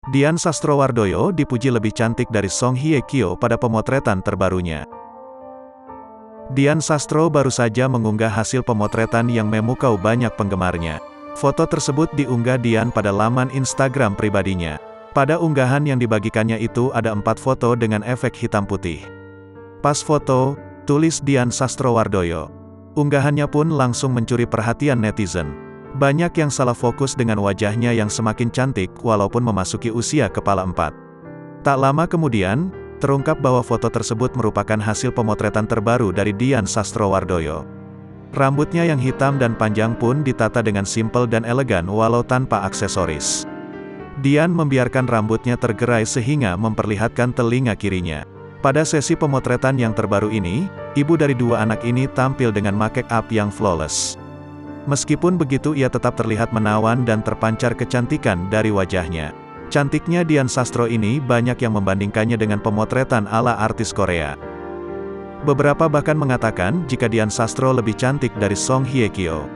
Dian Sastrowardoyo dipuji lebih cantik dari Song Hye Kyo pada pemotretan terbarunya. Dian Sastro baru saja mengunggah hasil pemotretan yang memukau banyak penggemarnya. Foto tersebut diunggah Dian pada laman Instagram pribadinya. Pada unggahan yang dibagikannya itu ada 4 foto dengan efek hitam putih. Pas foto, tulis Dian Sastrowardoyo. Unggahannya pun langsung mencuri perhatian netizen. Banyak yang salah fokus dengan wajahnya yang semakin cantik walaupun memasuki usia kepala 4. Tak lama kemudian, terungkap bahwa foto tersebut merupakan hasil pemotretan terbaru dari Dian Sastrowardoyo. Rambutnya yang hitam dan panjang pun ditata dengan simpel dan elegan walau tanpa aksesoris. Dian membiarkan rambutnya tergerai sehingga memperlihatkan telinga kirinya. Pada sesi pemotretan yang terbaru ini, ibu dari 2 anak ini tampil dengan make up yang flawless. Meskipun begitu ia tetap terlihat menawan dan terpancar kecantikan dari wajahnya. Cantiknya Dian Sastro ini banyak yang membandingkannya dengan pemotretan ala artis Korea. Beberapa bahkan mengatakan jika Dian Sastro lebih cantik dari Song Hye Kyo.